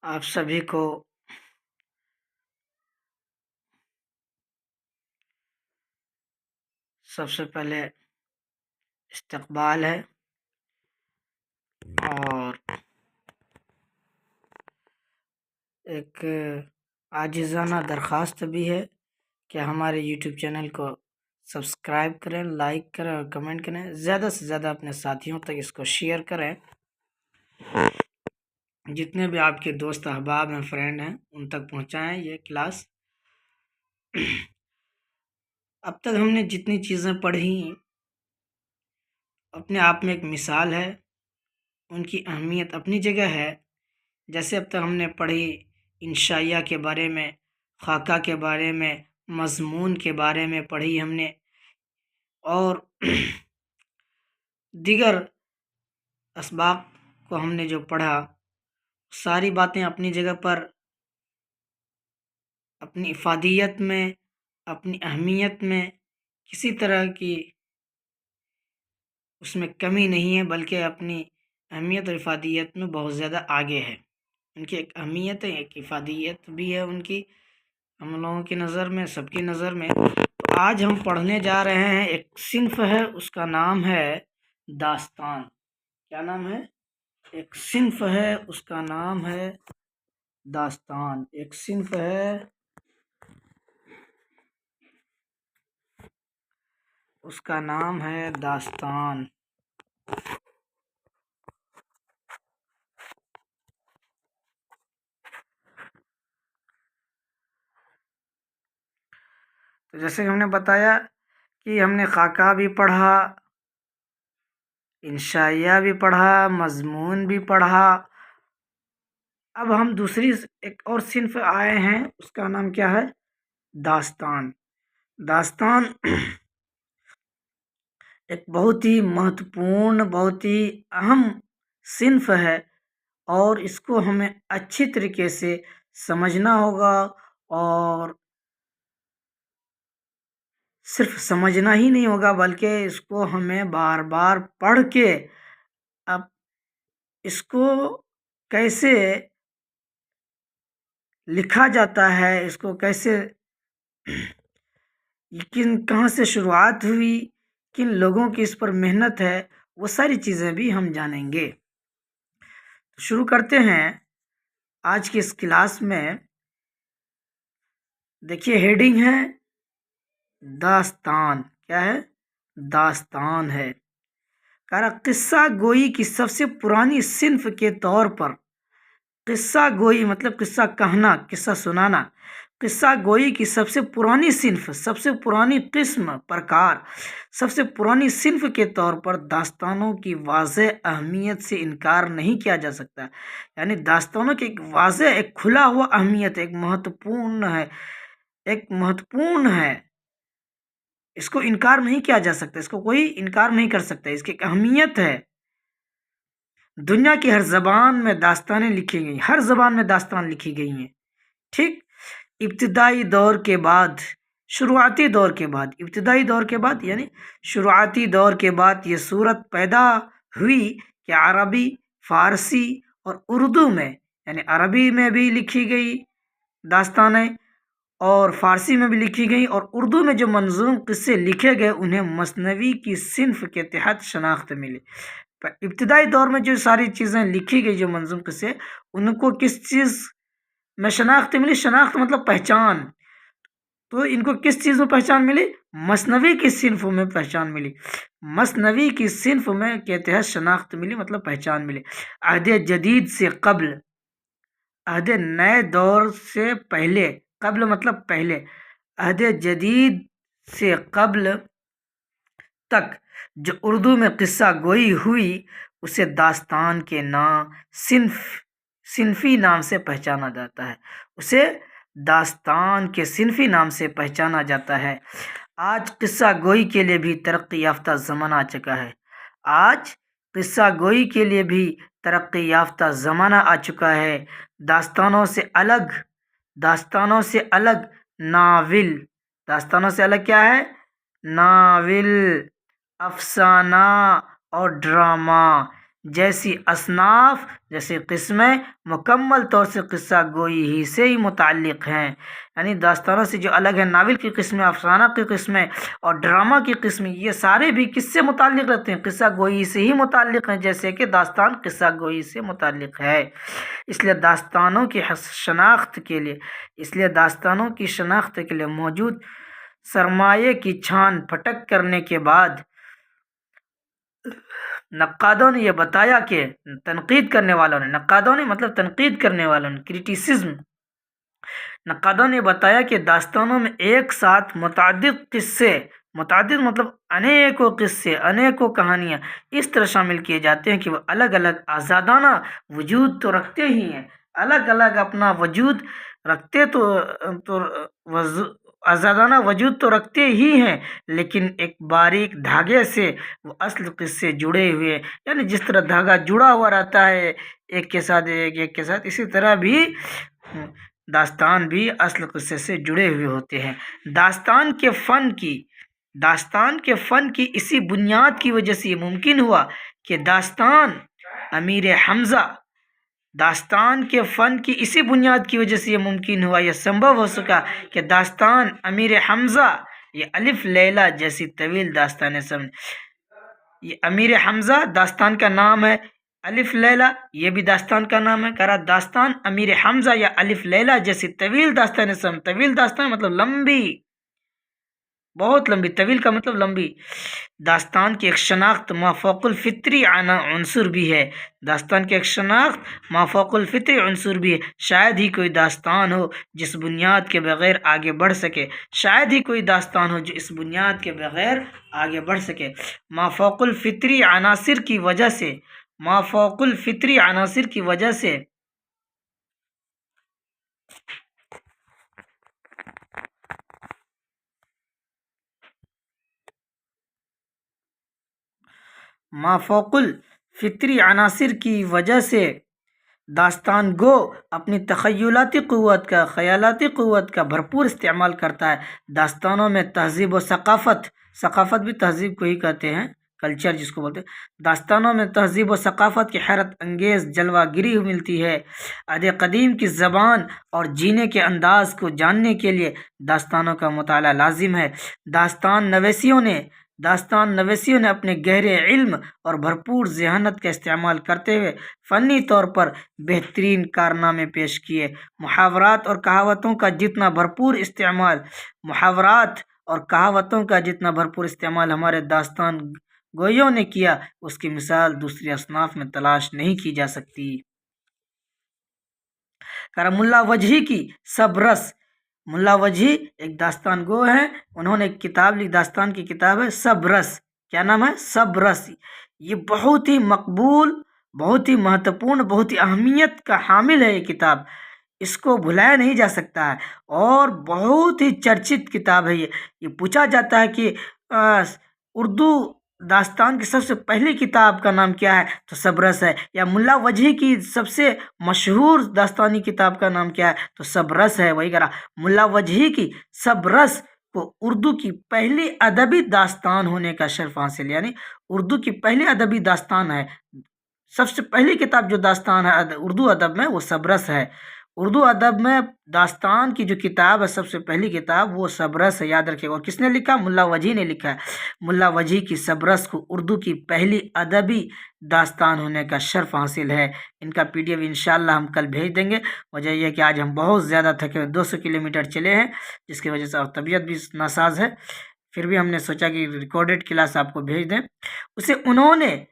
آپ سبھی کو سب سے پہلے استقبال ہے اور ایک عاجزانہ درخواست بھی ہے کہ ہمارے یوٹیوب چینل کو سبسکرائب کریں، لائک کریں اور کمنٹ کریں، زیادہ سے زیادہ اپنے ساتھیوں تک اس کو شیئر کریں، جتنے بھی آپ کے دوست احباب ہیں، فرینڈ ہیں، ان تک پہنچائیں یہ کلاس۔ اب تک ہم نے جتنی چیزیں پڑھی اپنے آپ میں ایک مثال ہے، ان کی اہمیت اپنی جگہ ہے۔ جیسے اب تک ہم نے پڑھی انشائیہ کے بارے میں، خاکہ کے بارے میں، مضمون کے بارے میں پڑھی ہم نے، اور دیگر اسباق کو ہم نے جو پڑھا، ساری باتیں اپنی جگہ پر اپنی افادیت میں، اپنی اہمیت میں کسی طرح کی اس میں کمی نہیں ہے، بلکہ اپنی اہمیت اور افادیت میں بہت زیادہ آگے ہے۔ ان کی ایک اہمیت ہے، ایک افادیت بھی ہے ان کی، ہم لوگوں کی نظر میں، سب کی نظر میں۔ تو آج ہم پڑھنے جا رہے ہیں، ایک صنف ہے، اس کا نام ہے داستان۔ کیا نام ہے؟ ایک صنف ہے، اس کا نام ہے داستان۔ ایک صنف ہے، اس کا نام ہے داستان۔ تو جیسے کہ ہم نے بتایا کہ ہم نے خاکہ بھی پڑھا، انشائیہ بھی پڑھا، مضمون بھی پڑھا۔ اب ہم دوسری ایک اور صنف آئے ہیں، اس کا نام کیا ہے؟ داستان۔ داستان ایک بہت ہی مہتوپورن، بہت ہی اہم صنف ہے، اور اس کو ہمیں اچھی طریقے سے سمجھنا ہوگا، اور صرف سمجھنا ہی نہیں ہوگا بلکہ اس کو ہمیں بار بار پڑھ کے اب اس کو کیسے لکھا جاتا ہے، اس کو کیسے کہاں سے شروعات ہوئی، کن لوگوں کی اس پر محنت ہے، وہ ساری چیزیں بھی ہم جانیں گے۔ شروع کرتے ہیں آج کی اس کلاس میں۔ دیکھیے ہیڈنگ ہے داستان۔ کیا ہے؟ داستان ہے۔ کہہ رہا قصہ گوئی کی سب سے پرانی صنف کے طور پر، قصہ گوئی مطلب قصہ کہنا، قصہ سنانا، قصہ گوئی کی سب سے پرانی صنف، سب سے پرانی قسم، پرکار، سب سے پرانی صنف کے طور پر داستانوں کی واضح اہمیت سے انکار نہیں کیا جا سکتا۔ یعنی داستانوں کی ایک واضح، ایک کھلا ہوا اہمیت، ایک مہتوپورن ہے، ایک مہتوپورن ہے، اس کو انکار نہیں کیا جا سکتا، اس کو کوئی انکار نہیں کر سکتا، اس کی ایک اہمیت ہے۔ دنیا کی ہر زبان میں داستانیں لکھی گئی، ہر زبان میں داستان لکھی گئی ہیں، ٹھیک۔ ابتدائی دور کے بعد، شروعاتی دور کے بعد، ابتدائی دور کے بعد یعنی شروعاتی دور کے بعد یہ صورت پیدا ہوئی کہ عربی، فارسی اور اردو میں، یعنی عربی میں بھی لکھی گئی داستانیں اور فارسی میں بھی لکھی گئی، اور اردو میں جو منظوم قصے لکھے گئے انہیں مثنوی کی صنف کے تحت شناخت ملی۔ ابتدائی دور میں جو ساری چیزیں لکھی گئی، جو منظوم قصے، ان کو کس چیز میں شناخت ملی؟ شناخت مطلب پہچان۔ تو ان کو کس چیز میں پہچان ملی؟ مثنوی کی صنف میں پہچان ملی، مثنوی کی صنف میں کے تحت شناخت ملی، مطلب پہچان ملی۔ عہد جدید سے قبل، عہد نئے دور سے پہلے، قبل مطلب پہلے، عہد جدید سے قبل تک جو اردو میں قصہ گوئی ہوئی اسے داستان کے نام، صنفی نام سے پہچانا جاتا ہے، اسے داستان کے صنفی نام سے پہچانا جاتا ہے۔ آج قصہ گوئی کے لیے بھی ترقی یافتہ زمانہ آ چکا ہے، آج قصہ گوئی کے لیے بھی ترقی یافتہ زمانہ آ چکا ہے۔ داستانوں سے الگ، داستانوں سے الگ ناول، داستانوں سے الگ کیا ہے؟ ناول، افسانہ اور ڈرامہ جیسی اصناف جیسے قسمیں مکمل طور سے قصہ گوئی ہی سے ہی متعلق ہیں، یعنی داستانوں سے جو الگ ہیں، ناول کی قسمیں، افسانہ کی قسمیں اور ڈرامہ کی قسمیں، یہ سارے بھی کس سے متعلق رہتے ہیں؟ قصہ گوئی سے ہی متعلق ہیں، جیسے کہ داستان قصہ گوئی سے متعلق ہے۔ اس لیے داستانوں کی شناخت کے لیے موجود سرمایے کی چھان پھٹک کرنے کے بعد نقادوں نے یہ بتایا کہ تنقید کرنے والوں نے، نقادوں نے مطلب تنقید کرنے والوں نے، کریٹیسزم، نقادوں نے بتایا کہ داستانوں میں ایک ساتھ متعدد قصے، متعدد مطلب انیکوں قصے، انیکوں کہانیاں اس طرح شامل کیے جاتے ہیں کہ وہ الگ الگ آزادانہ وجود تو رکھتے ہی ہیں، الگ الگ اپنا وجود رکھتے تو آزادانہ وجود تو رکھتے ہی ہیں، لیکن ایک باریک دھاگے سے وہ اصل قصے جڑے ہوئے، یعنی جس طرح دھاگا جڑا ہوا رہتا ہے ایک کے ساتھ ایک کے ساتھ، اسی طرح بھی داستان بھی اصل قصے سے جڑے ہوئے ہوتے ہیں۔ داستان کے فن کی اسی بنیاد کی وجہ سے یہ ممکن ہوا کہ داستان کے فن کی اسی بنیاد کی وجہ سے یہ ممکن ہوا، یہ سمبھو ہو سکا کہ داستان امیر حمزہ، یہ الف لیلہ جیسی طویل داستانیں یہ امیر حمزہ داستان کا نام ہے، الف لیلہ یہ بھی داستان کا نام ہے، کہہ رہا داستان امیر حمزہ یا الف لیلہ جیسی طویل داستانیں طویل داستان مطلب لمبی، بہت لمبی، طویل کا مطلب لمبی، داستان کی ایک شناخت مافوق الفطری عنصر بھی ہے، داستان کی ایک شناخت مافوق الفطری عنصر بھی ہے، شاید ہی کوئی داستان ہو جس بنیاد کے بغیر آگے بڑھ سکے، شاید ہی کوئی داستان ہو جو اس بنیاد کے بغیر آگے بڑھ سکے، مافوق الفطری عناصر کی وجہ سے، مافوق الفطری عناصر کی وجہ سے مافوق الفطری عناصر کی وجہ سے داستان گو اپنی تخیلاتی قوت کا، خیالاتی قوت کا بھرپور استعمال کرتا ہے۔ داستانوں میں تہذیب و ثقافت بھی تہذیب کو ہی کہتے ہیں، کلچر جس کو بولتے ہیں، داستانوں میں تہذیب و ثقافت کی حیرت انگیز جلوہ گری ملتی ہے۔ عہد قدیم کی زبان اور جینے کے انداز کو جاننے کے لیے داستانوں کا مطالعہ لازم ہے۔ داستان نویسیوں نے اپنے گہرے علم اور بھرپور ذہانت کا استعمال کرتے ہوئے فنی طور پر بہترین کارنامے پیش کیے۔ محاورات اور کہاوتوں کا جتنا بھرپور استعمال ہمارے داستان گوئیوں نے کیا، اس کی مثال دوسری اصناف میں تلاش نہیں کی جا سکتی۔ ملا وجہی کی سب رس، ملا وجہی ایک داستان گو ہیں، انہوں نے ایک کتاب لی، داستان کی کتاب ہے سب رس، کیا نام ہے؟ سب رس۔ یہ بہت ہی مقبول، بہت ہی مہتوپورن، بہت ہی اہمیت کا حامل ہے یہ کتاب، اس کو بھلایا نہیں جا سکتا ہے اور بہت ہی چرچت کتاب ہے یہ پوچھا جاتا ہے کہ اردو داستان کی سب سے پہلی کتاب کا نام کیا ہے تو سب رس ہے، یا ملا وجہی کی سب سے مشہور داستانی کتاب کا نام کیا ہے تو سب رس ہے۔ وہی کہہ رہا ملا وجہی کی سب رس کو اردو کی پہلی ادبی داستان ہونے کا شرف حاصل، یعنی اردو کی پہلی ادبی داستان ہے، سب سے پہلی کتاب جو داستان ہے اردو ادب میں وہ سب رس ہے۔ اردو ادب میں داستان کی جو کتاب ہے سب سے پہلی کتاب وہ سب رس ہے، یاد رکھیے۔ اور کس نے لکھا؟ ملا وجہی نے لکھا ہے۔ ملا وجہی کی سب رس کو اردو کی پہلی ادبی داستان ہونے کا شرف حاصل ہے۔ ان کا PDF انشاءاللہ ہم کل بھیج دیں گے۔ وجہ یہ ہے کہ آج ہم بہت زیادہ تھکے ہوئے 200 کلومیٹر چلے ہیں، جس کی وجہ سے اور طبیعت بھی ناساز ہے، پھر بھی ہم نے سوچا کہ ریکارڈڈ کلاس آپ کو بھیج دیں۔ اسے انہوں نے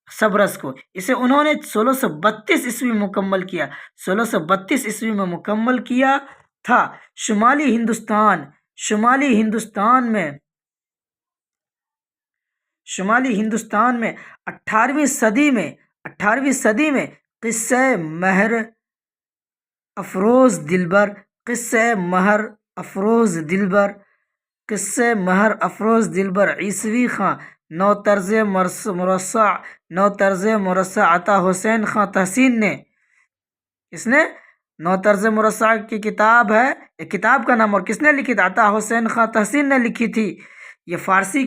1632 عیسوی مکمل کیا، 1632 عیسوی میں مکمل کیا تھا۔ شمالی ہندوستان میں 18ویں صدی میں قصہ مہر افروز دلبر عیسوی خاں نو طرز مرصع عطا حسین خاں تحسین نے، اس نے نو طرز مرصع کی کتاب ہے، ایک کتاب کا نام، اور کس نے لکھی تھی؟ عطا حسین خاں تحسین نے لکھی تھی۔ یہ فارسی